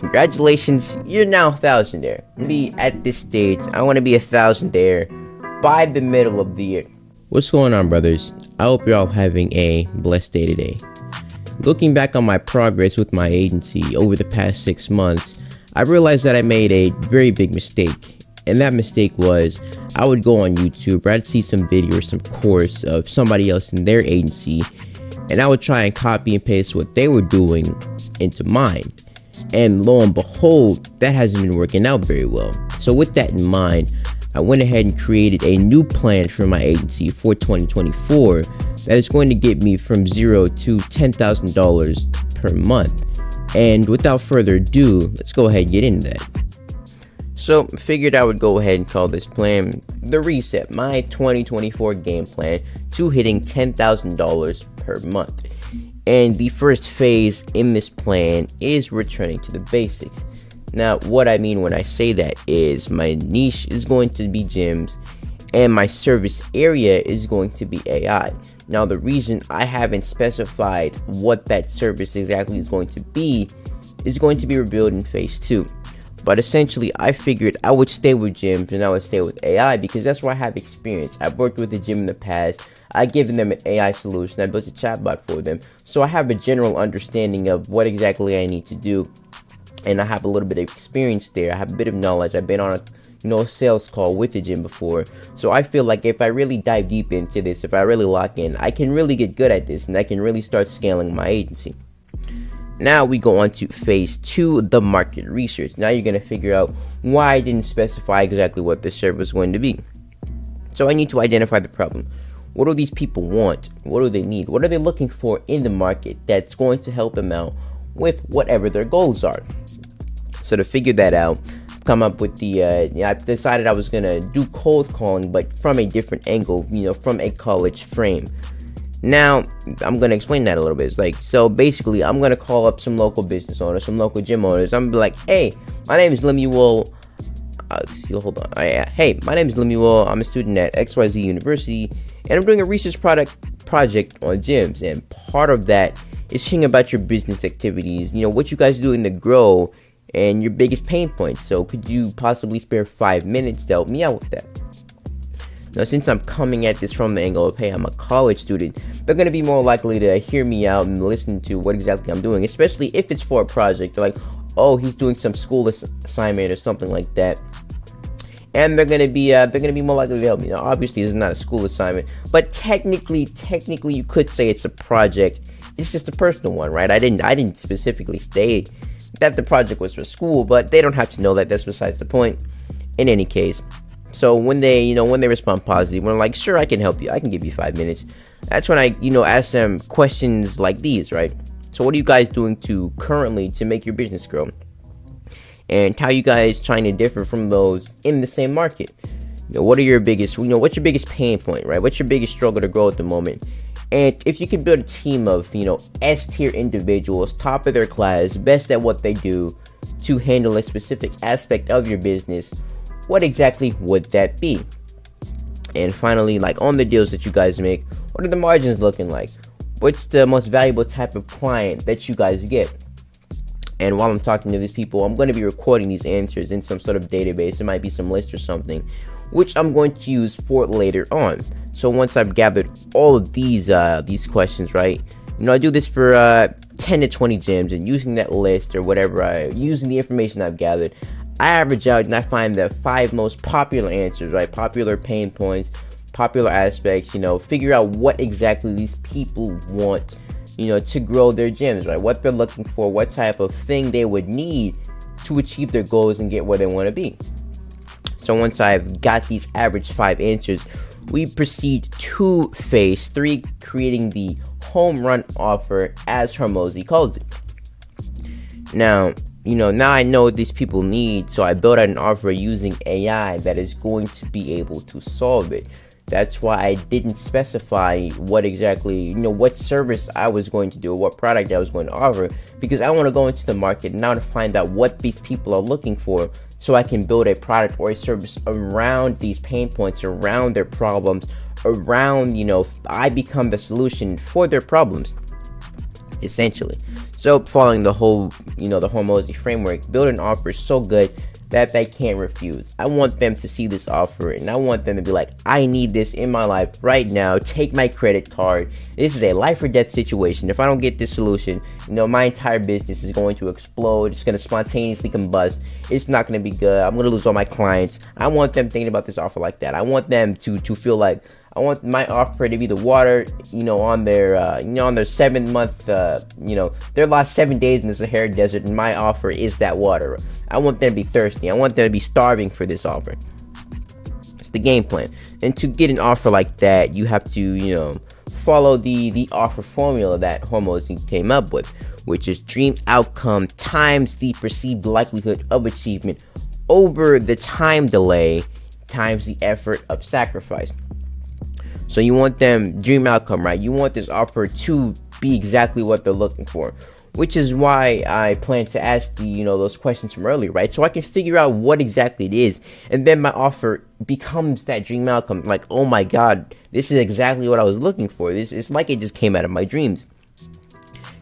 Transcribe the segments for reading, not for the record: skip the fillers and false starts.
Congratulations, you're now a thousandaire. At this stage, I want to be a thousandaire by the middle of the year. What's going on, brothers? I hope you're all having a blessed day today. Looking back on my progress with my agency over the past 6 months, I realized that I made a very big mistake. And that mistake was, I would go on YouTube, or I'd see some video or some course of somebody else in their agency, and I would try and copy and paste what they were doing into mine. And lo and behold, that hasn't been working out very well. So with that in mind, I went ahead and created a new plan for my agency for 2024 that is going to get me from $0 to $10,000 per month. And without further ado, let's go ahead and get into that. So figured I would go ahead and call this plan the Reset, my 2024 game plan to hitting $10,000 per month. And the first phase in this plan is returning to the basics. Now, what I mean when I say that is my niche is going to be gyms and my service area is going to be AI. Now, the reason I haven't specified what that service exactly is going to be revealed in phase 2. But essentially, I figured I would stay with gyms and I would stay with AI because that's where I have experience. I've worked with a gym in the past. I've given them an AI solution. I built a chatbot for them. So I have a general understanding of what exactly I need to do. And I have a little bit of experience there. I have a bit of knowledge. I've been on a sales call with the gym before. So I feel like if I really dive deep into this, if I really lock in, I can really get good at this and I can really start scaling my agency. Now we go on to phase 2, the market research. Now you're going to figure out why I didn't specify exactly what the service was going to be. So I need to identify the problem. What do these people want? What do they need? What are they looking for in the market that's going to help them out with whatever their goals are? So to figure that out, come up with I decided I was going to do cold calling, but from a different angle, from a college frame. Now, I'm going to explain that a little bit. So basically, I'm going to call up some local business owners, some local gym owners. I'm going to be like, hey, my name is LemuelM. Hey, my name is LemuelM. I'm a student at XYZ University, and I'm doing a research project on gyms. And part of that is hearing about your business activities, what you guys are doing to grow, and your biggest pain points. So could you possibly spare 5 minutes to help me out with that? Now, since I'm coming at this from the angle of, hey, I'm a college student, they're going to be more likely to hear me out and listen to what exactly I'm doing, especially if it's for a project. They're like, oh, he's doing some school assignment or something like that. And they're going to be more likely to help me. Now, obviously, this is not a school assignment, but technically, you could say it's a project. It's just a personal one, right? I didn't specifically state that the project was for school, but they don't have to know that. That's besides the point. In any case. So when they respond positive, when I'm like, sure, I can help you, I can give you 5 minutes, that's when I, ask them questions like these, right? So what are you guys doing currently to make your business grow? And how are you guys trying to differ from those in the same market? What are your biggest, what's your biggest pain point, right? What's your biggest struggle to grow at the moment? And if you can build a team of, S-tier individuals, top of their class, best at what they do to handle a specific aspect of your business, what exactly would that be? And finally, on the deals that you guys make, what are the margins looking like? What's the most valuable type of client that you guys get? And while I'm talking to these people, I'm going to be recording these answers in some sort of database. It might be some list or something, which I'm going to use for later on. So once I've gathered all of these questions, right? I do this for 10 to 20 gyms, and using that list or whatever, using the information I've gathered, I average out and I find the 5 most popular answers, right? Popular pain points, popular aspects, figure out what exactly these people want, to grow their gyms, right? What they're looking for, what type of thing they would need to achieve their goals and get where they want to be. So once I've got these average 5 answers, we proceed to phase 3, creating the home run offer, as Hormozy calls it. Now I know what these people need, so I built out an offer using AI that is going to be able to solve it. That's why I didn't specify what exactly, what service I was going to do or what product I was going to offer, because I want to go into the market now to find out what these people are looking for, so I can build a product or a service around these pain points, around their problems, around, I become the solution for their problems, essentially. So following the whole, the Hormozy framework, build an offer so good that they can't refuse. I want them to see this offer and I want them to be like, I need this in my life right now. Take my credit card. This is a life or death situation. If I don't get this solution, my entire business is going to explode. It's going to spontaneously combust. It's not going to be good. I'm going to lose all my clients. I want them thinking about this offer like that. I want them to feel like, I want my offer to be the water, on their 7-month, their last 7 days in the Sahara Desert, and my offer is that water. I want them to be thirsty. I want them to be starving for this offer. It's the game plan. And to get an offer like that, you have to, follow the offer formula that Hormozy came up with, which is dream outcome times the perceived likelihood of achievement over the time delay times the effort of sacrifice. So you want them dream outcome, right? You want this offer to be exactly what they're looking for, which is why I plan to ask those questions from earlier, right? So I can figure out what exactly it is, and then my offer becomes that dream outcome. Like, oh my God, this is exactly what I was looking for. It's like it just came out of my dreams.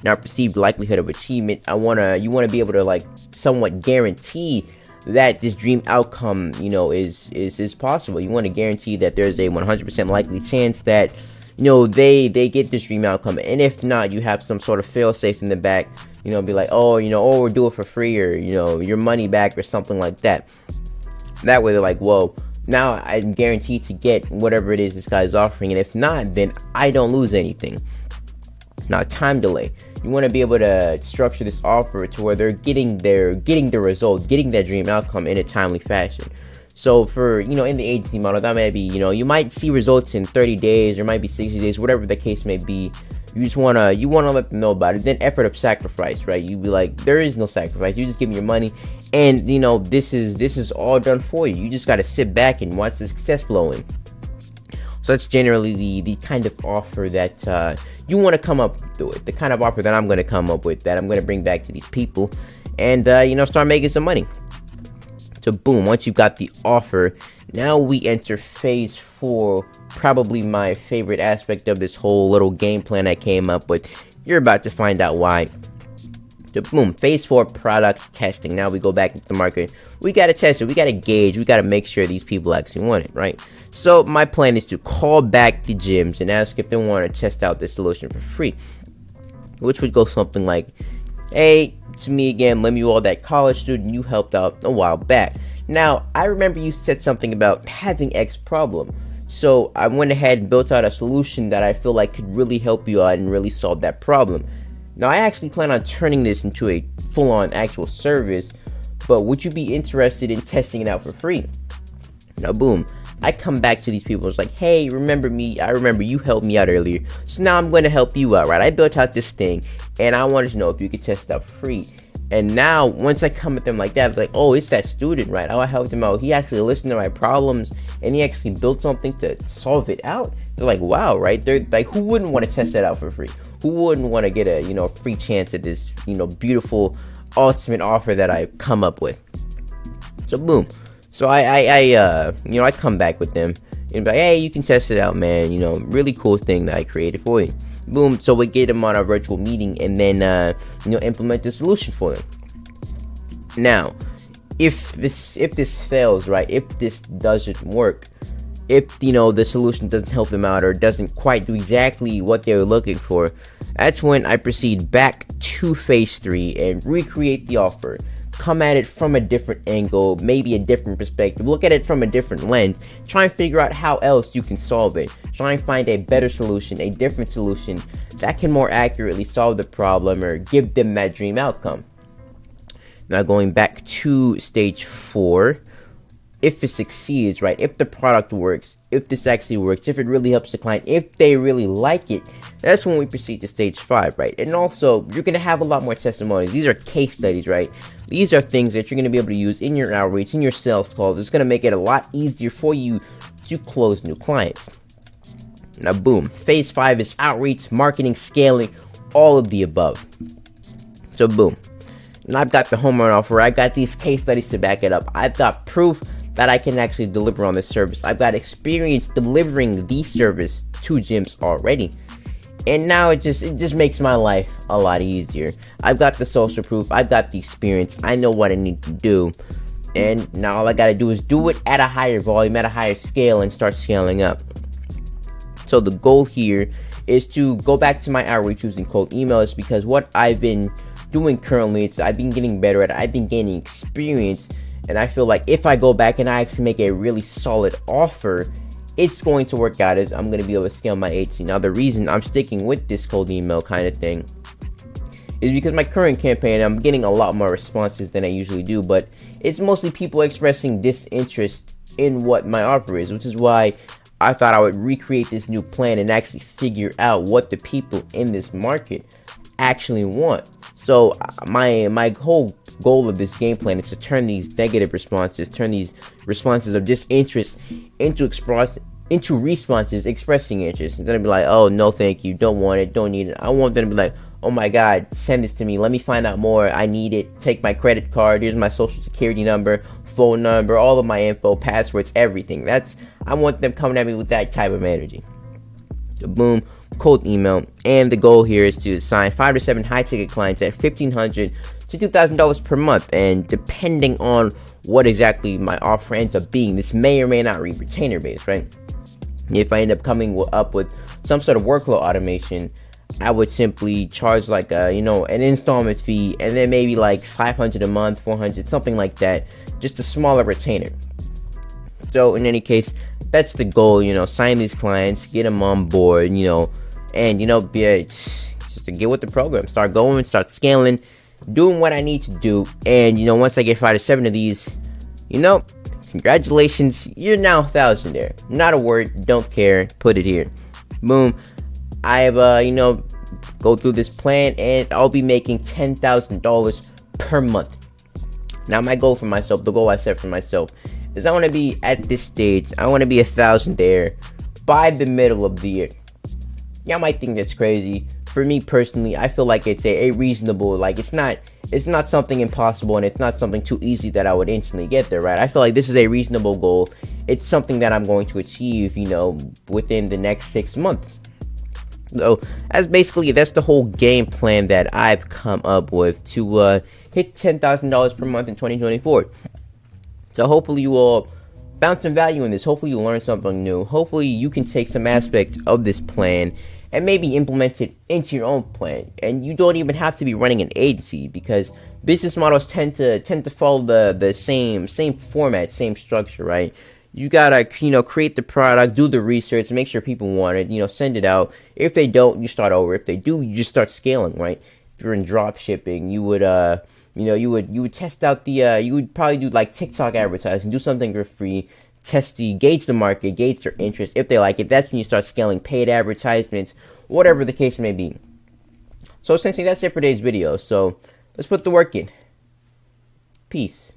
Now, perceived likelihood of achievement, you wanna be able to like somewhat guarantee that this dream outcome, is possible. You want to guarantee that there's a 100% likely chance that, they get this dream outcome. And if not, you have some sort of fail safe in the back, be like, we'll do it for free, or, your money back or something like that. That way they're like, whoa, now I'm guaranteed to get whatever it is this guy's offering. And if not, then I don't lose anything. Now, time delay. You want to be able to structure this offer to where they're getting the result, getting that dream outcome in a timely fashion. So for, in the agency model, that may be, you might see results in 30 days, or might be 60 days, whatever the case may be. You just want to let them know about it. Then effort of sacrifice, right? You be like, there is no sacrifice. You just give me your money, and, this is all done for you. You just got to sit back and watch the success flow in. So that's generally the kind of offer that you want to come up with, the kind of offer that I'm going to come up with, that I'm going to bring back to these people, and start making some money. So boom, once you've got the offer, now we enter phase 4, probably my favorite aspect of this whole little game plan I came up with. You're about to find out why. So boom, phase 4, product testing. Now we go back into the market. We got to test it. We got to gauge. We got to make sure these people actually want it, right? So my plan is to call back the gyms and ask if they want to test out this solution for free, which would go something like, hey, it's me again, LemuelM, that college student you helped out a while back. Now, I remember you said something about having X problem. So I went ahead and built out a solution that I feel like could really help you out and really solve that problem. Now, I actually plan on turning this into a full-on actual service, but would you be interested in testing it out for free? Now, boom, I come back to these people. It's like, hey, remember me? I remember you helped me out earlier. So now I'm going to help you out, right? I built out this thing, and I wanted to know if you could test it out for free. And now, once I come at them like that, it's like, oh, it's that student, right? Oh, I helped him out. He actually listened to my problems, and he actually built something to solve it out. They're like, wow, right? They're like, who wouldn't want to test that out for free? Who wouldn't want to get a, free chance at this, beautiful, ultimate offer that I come up with? So, boom. So I come back with them and be like, hey, you can test it out, man. Really cool thing that I created for you. Boom. So we get them on our virtual meeting, and then implement the solution for them. Now, if this fails, right? If this doesn't work, if the solution doesn't help them out or doesn't quite do exactly what they were looking for, that's when I proceed back to phase 3 and recreate the offer. Come at it from a different angle, maybe a different perspective, look at it from a different lens, try and figure out how else you can solve it, try and find a better solution, a different solution that can more accurately solve the problem or give them that dream outcome. Now going back to stage 4, if it succeeds, right, if the product works, if this actually works, if it really helps the client, if they really like it, that's when we proceed to stage 5, right? And also, you're going to have a lot more testimonies. These are case studies, right? These are things that you're going to be able to use in your outreach, in your sales calls. It's going to make it a lot easier for you to close new clients. Now, boom, phase 5 is outreach, marketing, scaling, all of the above. So, boom. And I've got the home run offer. I got these case studies to back it up. I've got proof that I can actually deliver on this service. I've got experience delivering the service to gyms already. And now it just makes my life a lot easier. I've got the social proof, I've got the experience, I know what I need to do. And now all I gotta do is do it at a higher volume, at a higher scale, and start scaling up. So the goal here is to go back to my outreach using cold emails, because what I've been doing currently, I've been getting better at it, I've been gaining experience, and I feel like if I go back and I actually make a really solid offer, it's going to work out, as I'm going to be able to scale my agency. Now, the reason I'm sticking with this cold email kind of thing is because my current campaign, I'm getting a lot more responses than I usually do, but it's mostly people expressing disinterest in what my offer is, which is why I thought I would recreate this new plan and actually figure out what the people in this market actually want. So my whole goal of this game plan is to turn these negative responses, turn these responses of disinterest into responses expressing interest. Instead of be like, oh, no thank you, don't want it, don't need it. I want them to be like, oh my god, send this to me, let me find out more, I need it, take my credit card, here's my social security number, phone number, all of my info, passwords, everything. I want them coming at me with that type of energy. So boom, cold email, and the goal here is to sign 5 to 7 high ticket clients at $1,500 to $2,000 per month, and depending on what exactly my offer ends up being, this may or may not be retainer based, right? If I end up coming up with some sort of workflow automation, I would simply charge like an installment fee, and then maybe like $500 a month, $400, something like that, just a smaller retainer. So in any case, that's the goal, sign these clients, get them on board, and just to get with the program, start going, start scaling, doing what I need to do. And once I get 5 to 7 of these, congratulations, you're now a thousandaire. Not a word, don't care, put it here. Boom. I've go through this plan, and I'll be making $10,000 per month. Now my goal for myself, the goal I set for myself, is I want to be at this stage, I want to be a thousandaire by the middle of the year. Y'all might think that's crazy. For me personally, I feel like it's a reasonable, like it's not something impossible, and it's not something too easy that I would instantly get there, right? I feel like this is a reasonable goal. It's something that I'm going to achieve, within the next 6 months. So that's the whole game plan that I've come up with to hit $10,000 per month in 2024. So hopefully you will found some value in this. Hopefully you learned something new. Hopefully you can take some aspect of this plan and maybe implement it into your own plan. And you don't even have to be running an agency, because business models tend to follow the same format, same structure, right? You gotta, create the product, do the research, make sure people want it, send it out. If they don't, you start over. If they do, you just start scaling, right? If you're in drop shipping, you would you would test out you would probably do like TikTok advertising, do something for free, gauge the market, gauge their interest. If they like it, that's when you start scaling paid advertisements, whatever the case may be. So essentially, that's it for today's video. So let's put the work in. Peace.